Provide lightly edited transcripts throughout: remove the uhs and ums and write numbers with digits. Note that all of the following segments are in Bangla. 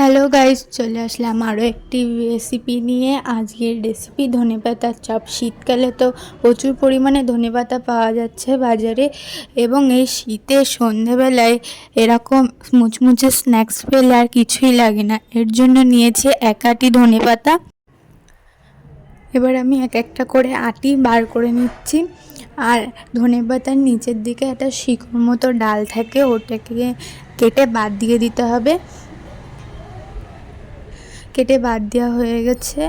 হ্যালো গাইস, চলে আসলাম আরও একটি রেসিপি নিয়ে। আজকের রেসিপি ধনেপাতার চপ। শীতকালে তো প্রচুর পরিমাণে ধনেপাতা পাওয়া যাচ্ছে বাজারে, এবং এই শীতে সন্ধেবেলায় এরকম মুচমুচে স্ন্যাক্স পেলে আর কিছুই লাগে না। এর জন্য নিয়েছি এক আঁটি ধনেপাতা। এবার আমি এক একটা করে আঁটি বার করে নিচ্ছি। আর ধনেপাতার নিচের দিকে একটা শিকড় মতো ডাল থাকে, ওটাকে কেটে বাদ দিয়ে দিতে হবে। কেটে বাদ দেওয়া হয়ে গেছে।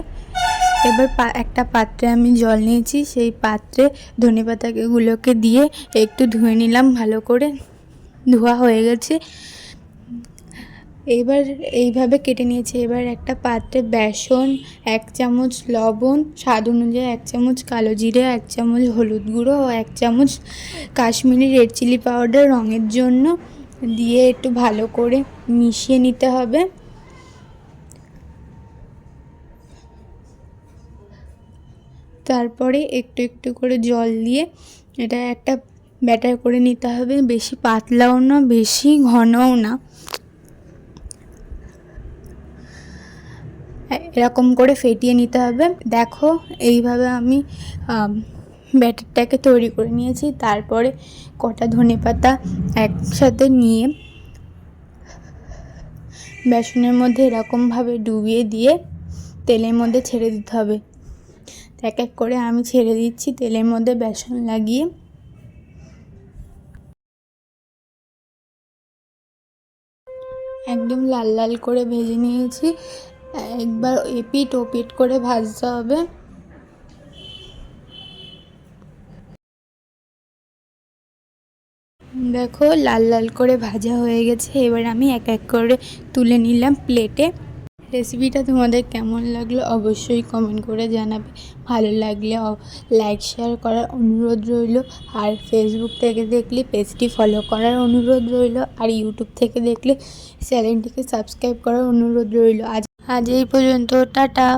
এবার একটা পাত্রে আমি জল নিয়েছি, সেই পাত্রে ধনেপাতাগুলোকে দিয়ে একটু ধুয়ে নিলাম। ভালো করে ধোয়া হয়ে গেছে। এবার এইভাবে কেটে নিয়েছি। এবার একটা পাত্রে বেসন, 1 চামচ লবণ, স্বাদ অনুযায়ী 1 চামচ কালো জিরে, 1 চামচ হলুদ গুঁড়ো ও 1 চামচ কাশ্মীরি রেড চিলি পাউডার রঙের জন্য দিয়ে একটু ভালো করে মিশিয়ে নিতে হবে। তারপরে একটু একটু করে জল দিয়ে এটা একটা ব্যাটার করে নিতে হবে। বেশি পাতলাও না, বেশি ঘনও না, এরকম করে ফেটিয়ে নিতে হবে। দেখো, এইভাবে আমি ব্যাটারটাকে তৈরি করে নিয়েছি। তারপরে কটা ধনেপাতা একসাথে নিয়ে বেসনের মধ্যে এরকমভাবে ডুবিয়ে দিয়ে তেলের মধ্যে ছেড়ে দিতে হবে। এক এক করে আমি ছেড়ে দিচ্ছি তেলের মধ্যে বেসন লাগিয়ে। একদম লাল লাল করে ভেজে নিয়েছি। একবার এপিট ওপিট করে ভাজতে হবে। দেখো, লাল লাল করে ভাজা হয়ে গেছে। এবার আমি এক এক করে তুলে নিলাম প্লেটে। রেসিপিটা তোমাদের কেমন লাগলো অবশ্যই কমেন্ট করে জানাবে। ভালো লাগলে লাইক শেয়ার করার অনুরোধ রইল। আর ফেসবুক থেকে দেখলে পেজটি ফলো করার অনুরোধ রইল। আর ইউটিউব থেকে দেখলে চ্যানেলটিকে সাবস্ক্রাইব করার অনুরোধ রইল। আজ এই পর্যন্ত, টাটা।